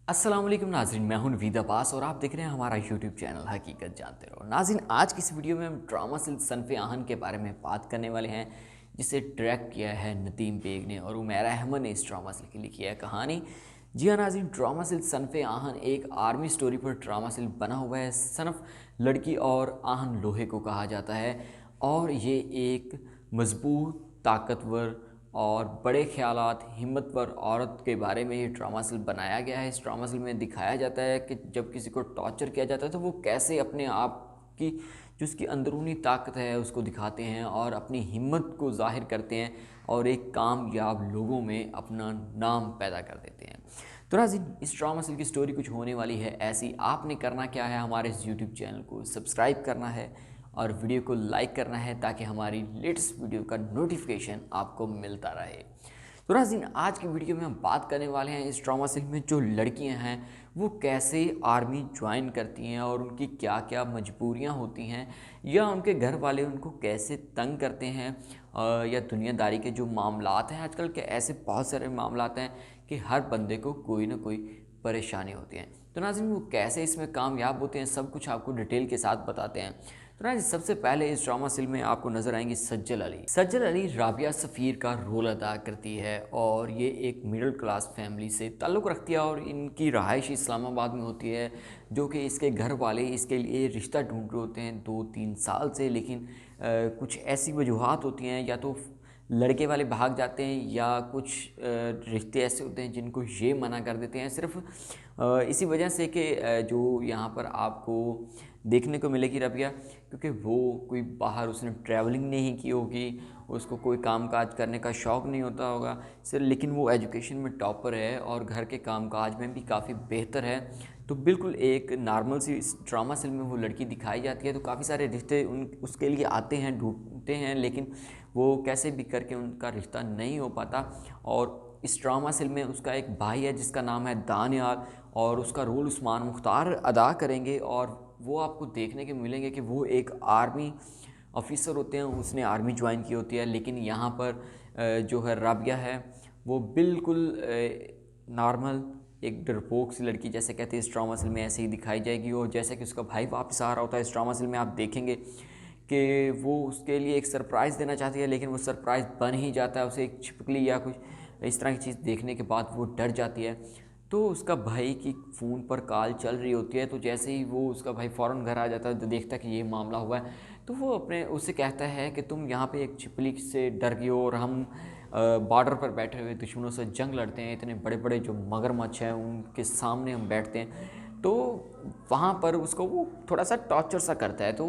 अस्सलाम वालेकुम नाज़रीन, मैं हूं नवीद अब्बास और आप देख रहे हैं हमारा यूट्यूब चैनल हकीकत जानते रहो। नाज़रीन, आज की इस वीडियो में हम ड्रामा सिल्क सनफ़े आहन के बारे में बात करने वाले हैं, जिसे डायरेक्ट किया है नदीम बेग ने और उमैरा अहमद ने इस ड्रामा सिल्क की लिखी है कहानी। जी हाँ नाज़रीन, ड्रामा सिल्क सनफ़े आहन एक आर्मी स्टोरी पर ड्रामा सिल्क बना हुआ है। सनफ़ लड़की और आहन लोहे को कहा जाता है और ये एक मजबूत, ताकतवर और बड़े ख़यालात, हिम्मतवर औरत के बारे में ये ड्रामा फ़िल्म बनाया गया है। इस ड्रामा फ़िल्म में दिखाया जाता है कि जब किसी को टॉर्चर किया जाता है तो वो कैसे अपने आप की जो उसकी अंदरूनी ताकत है उसको दिखाते हैं और अपनी हिम्मत को ज़ाहिर करते हैं और एक कामयाब लोगों में अपना नाम पैदा कर देते हैं। तो नाज़रीन, इस ड्रामा फ़िल्म की स्टोरी कुछ होने वाली है ऐसी। आपने करना क्या है, हमारे इस यूट्यूब चैनल को सब्सक्राइब करना है और वीडियो को लाइक करना है ताकि हमारी लेटेस्ट वीडियो का नोटिफिकेशन आपको मिलता रहे। तो नाज़रीन, आज की वीडियो में हम बात करने वाले हैं इस ड्रामा सिल्क में जो लड़कियां हैं वो कैसे आर्मी ज्वाइन करती हैं और उनकी क्या क्या मजबूरियां होती हैं, या उनके घर वाले उनको कैसे तंग करते हैं, या दुनियादारी के जो मामलात हैं आजकल के ऐसे बहुत सारे मामलात हैं कि हर बंदे को कोई ना कोई परेशानी होती है। तो नाज़रीन, वो कैसे इसमें कामयाब होते हैं सब कुछ आपको डिटेल के साथ बताते हैं। तो ना सबसे पहले इस ड्रामा फिल्म में आपको नज़र आएंगी सज्जल अली। सज्जल अली राबिया सफ़ीर का रोल अदा करती है और ये एक मिडिल क्लास फैमिली से ताल्लुक़ रखती है और इनकी रहाइश इस्लामाबाद में होती है, जो कि इसके घर वाले इसके लिए रिश्ता ढूंढ रहे होते हैं 2-3 साल से। लेकिन कुछ ऐसी वजूहात होती हैं, या तो लड़के वाले भाग जाते हैं या कुछ रिश्ते ऐसे होते हैं जिनको ये मना कर देते हैं, सिर्फ इसी वजह से कि जो यहाँ पर आपको देखने को मिलेगी रबिया, क्योंकि वो कोई बाहर उसने ट्रैवलिंग नहीं की होगी, उसको कोई काम काज करने का शौक़ नहीं होता होगा सिर्फ, लेकिन वो एजुकेशन में टॉपर है और घर के काम काज में भी काफ़ी बेहतर है। तो बिल्कुल एक नॉर्मल सी इस ड्रामा फिल्म में वो लड़की दिखाई जाती है। तो काफ़ी सारे रिश्ते उसके लिए आते हैं, ढूंढते हैं, लेकिन वो कैसे भी करके उनका रिश्ता नहीं हो पाता। और इस ड्रामा फिल्म में उसका एक भाई है जिसका नाम है दानियाल और उसका रोल उस्मान मुख्तार अदा करेंगे और वो आपको देखने के मिलेंगे कि वो एक आर्मी ऑफिसर होते हैं, उसने आर्मी ज्वाइन की होती है। लेकिन यहाँ पर जो है राबिया है वो बिल्कुल नॉर्मल एक डरपोक सी लड़की जैसे कहते हैं इस ड्रामा फिल्म में ऐसे ही दिखाई जाएगी। और जैसे कि उसका भाई वापस आ रहा होता है इस ड्रामा फिल्म में, आप देखेंगे कि वो उसके लिए एक सरप्राइज़ देना चाहती है, लेकिन वो सरप्राइज़ बन ही जाता है। उसे एक छिपकली या कुछ इस तरह की चीज़ देखने के बाद वो डर जाती है। तो उसका भाई की फ़ोन पर कॉल चल रही होती है, तो जैसे ही वो उसका भाई फ़ौरन घर आ जाता है तो देखता है कि ये मामला हुआ है। तो वो अपने उससे कहता है कि तुम यहाँ पे एक छिपकली से डर गए हो और हम बॉर्डर पर बैठे हुए दुश्मनों से जंग लड़ते हैं, इतने बड़े बड़े जो मगरमच्छ हैं उनके सामने हम बैठते हैं। तो वहाँ पर उसको वो थोड़ा सा टॉर्चर सा करता है। तो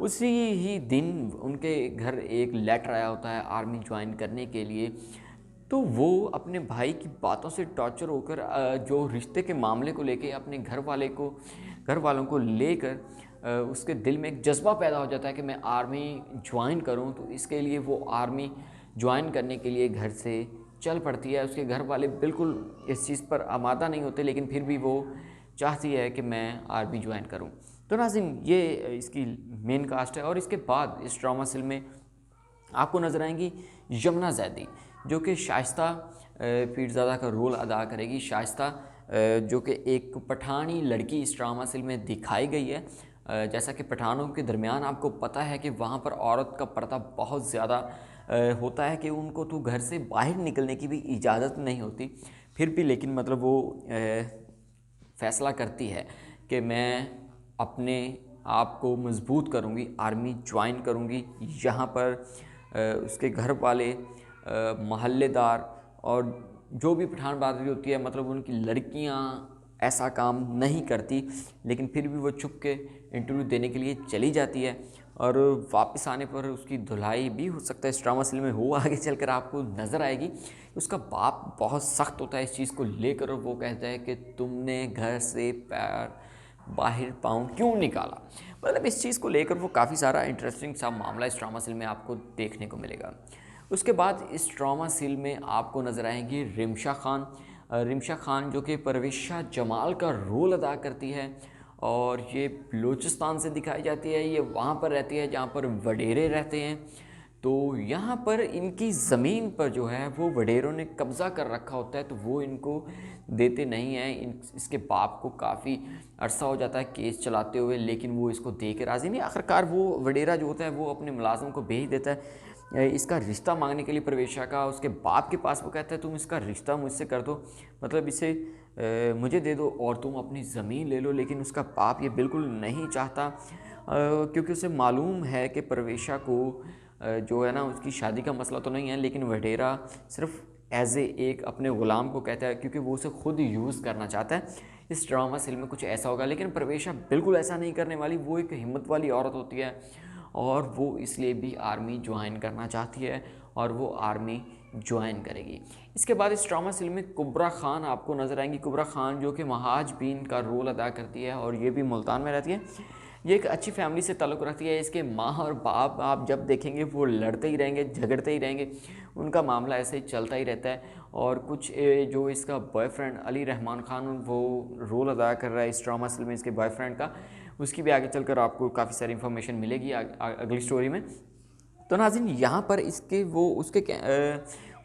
उसी ही दिन उनके घर एक लेटर आया होता है आर्मी ज्वाइन करने के लिए। तो वो अपने भाई की बातों से टॉर्चर होकर जो रिश्ते के मामले को लेके अपने घर वालों को लेकर उसके दिल में एक जज्बा पैदा हो जाता है कि मैं आर्मी ज्वाइन करूं। तो इसके लिए वो आर्मी ज्वाइन करने के लिए घर से चल पड़ती है। उसके घर वाले बिल्कुल इस चीज़ पर आमादा नहीं होते, लेकिन फिर भी वो चाहती है कि मैं आर्मी ज्वाइन करूं। तो नाज़रीन, ये इसकी मेन कास्ट है। और इसके बाद इस ड्रामा फिल्म में आपको नज़र आएंगी यमुना जैदी, जो कि शाइस्ता पीरज़ादा का रोल अदा करेगी। शाइस्ता जो कि एक पठानी लड़की इस ड्रामा फिल्म में दिखाई गई है। जैसा कि पठानों के दरमियान आपको पता है कि वहाँ पर औरत का पर्दा बहुत ज़्यादा होता है कि उनको तो घर से बाहर निकलने की भी इजाज़त नहीं होती। फिर भी लेकिन मतलब वो फ़ैसला करती है कि मैं अपने आप को मजबूत करूँगी, आर्मी ज्वाइन करूँगी। यहाँ पर उसके घर वाले, महल्लेदार और जो भी पठान बरादरी होती है, मतलब उनकी लड़कियाँ ऐसा काम नहीं करती, लेकिन फिर भी वो छुप के इंटरव्यू देने के लिए चली जाती है। और वापस आने पर उसकी धुलाई भी हो सकता है इस ड्रामा फिल्म में हो, आगे चलकर आपको नज़र आएगी। उसका बाप बहुत सख्त होता है इस चीज़ को लेकर, और वो कहता है कि तुमने घर से पैर बाहर पाँव क्यों निकाला। मतलब इस चीज़ को लेकर वो काफ़ी सारा इंटरेस्टिंग सा मामला इस ड्रामा फिल्म में आपको देखने को मिलेगा। उसके बाद इस ड्रामा फिल्म में आपको नज़र आएंगी रिमशा खान। रिमशा खान जो कि परविशा जमाल का रोल अदा करती है और ये बलूचिस्तान से दिखाई जाती है। ये वहाँ पर रहती है जहाँ पर वडेरे रहते हैं। तो यहाँ पर इनकी ज़मीन पर जो है वो वडेरों ने कब्ज़ा कर रखा होता है, तो वो इनको देते नहीं हैं। इसके बाप को काफ़ी अरसा हो जाता है केस चलाते हुए, लेकिन वो इसको दे के राज़ी नहीं। आखिरकार वो वडेरा जो होता है वो अपने मुलाजिम को भेज देता है इसका रिश्ता मांगने के लिए प्रवेशा का। उसके बाप के पास वो कहता है तुम इसका रिश्ता मुझसे कर दो, मतलब इसे मुझे दे दो और तुम अपनी ज़मीन ले लो। लेकिन उसका बाप ये बिल्कुल नहीं चाहता, क्योंकि उसे मालूम है कि प्रवेशा को जो है ना उसकी शादी का मसला तो नहीं है, लेकिन वडेरा सिर्फ एज एक अपने ग़ुलाम को कहता है क्योंकि वो उसे खुद यूज़ करना चाहता है। इस ड्रामा सील में कुछ ऐसा होगा, लेकिन प्रवेशा बिल्कुल ऐसा नहीं करने वाली। वो एक हिम्मत वाली औरत होती है और वो इसलिए भी आर्मी ज्वाइन करना चाहती है और वो आर्मी ज्वाइन करेगी। इसके बाद इस ड्रामा सील में कुबरा खान आपको नज़र आएंगी। कुबरा खान जो कि महाज बीन का रोल अदा करती है और ये भी मुल्तान में रहती है। ये एक अच्छी फैमिली से ताल्लुक़ रखती है। इसके माँ और बाप आप जब देखेंगे वो लड़ते ही रहेंगे, झगड़ते ही रहेंगे, उनका मामला ऐसे ही चलता ही रहता है। और कुछ जो इसका बॉयफ्रेंड अली रहमान खान वो रोल अदा कर रहा है इस ड्रामा सील में इसके बॉयफ्रेंड का, उसकी भी आगे चलकर आपको काफ़ी सारी इन्फॉर्मेशन मिलेगी अगली स्टोरी में। तो नाज़रीन यहाँ पर इसके वो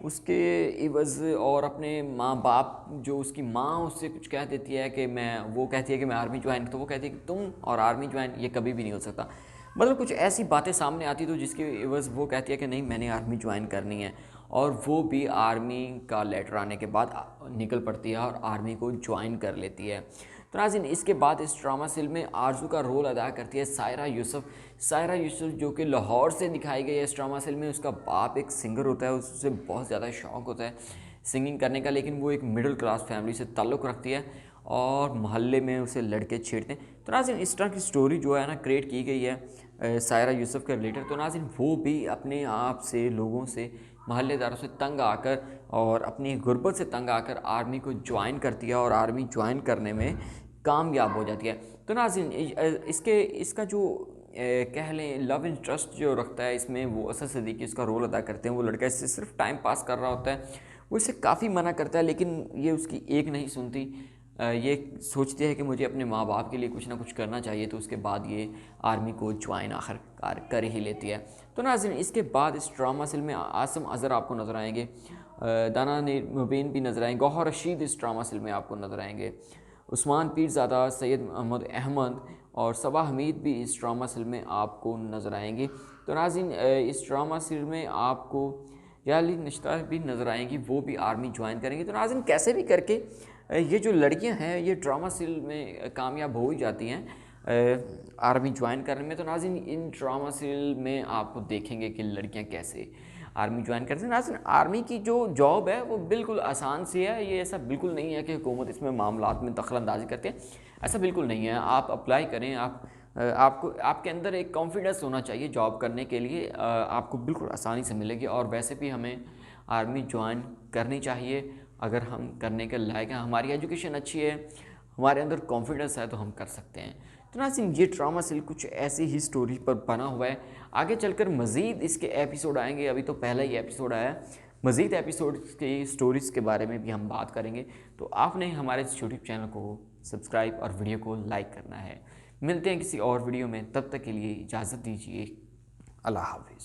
उसके इवज़ और अपने माँ बाप जो उसकी माँ उससे कुछ कह देती है कि वो कहती है कि मैं आर्मी ज्वाइन, तो वो कहती है कि तुम और आर्मी ज्वाइन ये कभी भी नहीं हो सकता। मतलब कुछ ऐसी बातें सामने आती तो जिसके इवज़ वो कहती है कि नहीं मैंने आर्मी ज्वाइन करनी है, और वो भी आर्मी का लेटर आने के बाद निकल पड़ती है और आर्मी को ज्वाइन कर लेती है। तो नाज़रीन इसके बाद इस ड्रामा सील में आरजू का रोल अदा करती है सायरा यूसुफ। सायरा यूसुफ जो कि लाहौर से दिखाई गई है इस ड्रामा सील में। उसका बाप एक सिंगर होता है, उससे बहुत ज़्यादा शौक़ होता है सिंगिंग करने का, लेकिन वो एक मिडिल क्लास फैमिली से ताल्लुक़ रखती है और मोहल्ले में उसे लड़के छेड़ते हैं। तो नाज़रीन इस तरह की स्टोरी जो है ना क्रिएट की गई है सायरा यूसुफ के रिलेटेड। तो नाज़रीन वो भी अपने आप से लोगों से महल्लेदारों से तंग आकर और अपनी गुर्बत से तंग आकर आर्मी को ज्वाइन करती है और आर्मी ज्वाइन करने में कामयाब हो जाती है। तो नाज़रीन इसका जो कह लें लव इंटरेस्ट जो रखता है इसमें वो असद सिद्दीकी उसका रोल अदा करते हैं। वो लड़का इससे सिर्फ टाइम पास कर रहा होता है, वो इसे काफ़ी मना करता है, लेकिन ये उसकी एक नहीं सुनती। ये सोचती है कि मुझे अपने माँ बाप के लिए कुछ ना कुछ करना चाहिए, तो उसके बाद ये आर्मी को ज्वाइन आखिरकार कर ही लेती है। तो नाज़रीन इसके बाद इस ड्रामा सील में आसम अज़हर आपको नज़र आएंगे, दाना मुबीन भी नज़र आएंगे, गौहर रशीद इस ड्रामा सील में आपको नज़र आएंगे, उस्मान पीरज़ादा, सैयद मोहम्मद अहमद और सबा हमीद भी इस ड्रामा सील में आपको नज़र आएंगी। तो नाज़रीन इस ड्रामा सील में आपको याली नश्ता भी नज़र आएंगी, वो भी आर्मी ज्वाइन करेंगी। तो नाज़रीन कैसे भी करके ये जो लड़कियां हैं ये ड्रामा सील में कामयाब हो ही जाती हैं आर्मी ज्वाइन करने में। तो नाज़रीन इन ड्रामा सील में आपको देखेंगे कि लड़कियां कैसे आर्मी ज्वाइन करते हैं। नाज़रीन आर्मी की जो जॉब है वो बिल्कुल आसान सी है। ये ऐसा बिल्कुल नहीं है कि हुकूमत इसमें मामलात में दखलंदाजी करती है, ऐसा बिल्कुल नहीं है। आप अप्लाई करें, आपको आपके अंदर एक कॉन्फिडेंस होना चाहिए जॉब करने के लिए, आपको बिल्कुल आसानी से मिलेगी। और वैसे भी हमें आर्मी ज्वाइन करनी चाहिए अगर हम करने के लायक हैं, हमारी एजुकेशन अच्छी है, हमारे अंदर कॉन्फिडेंस है तो हम कर सकते हैं। तो नाज़रीन ये ड्रामा सील कुछ ऐसी ही स्टोरी पर बना हुआ है। आगे चलकर मज़ीद इसके एपिसोड आएंगे, अभी तो पहला ही एपिसोड आया है। मज़ीद एपिसोड की स्टोरीज़ के बारे में भी हम बात करेंगे। तो आपने हमारे इस यूट्यूब चैनल को सब्सक्राइब और वीडियो को लाइक करना है। मिलते हैं किसी और वीडियो में, तब तक के लिए इजाज़त दीजिए। अल्लाह हाफ़िज़।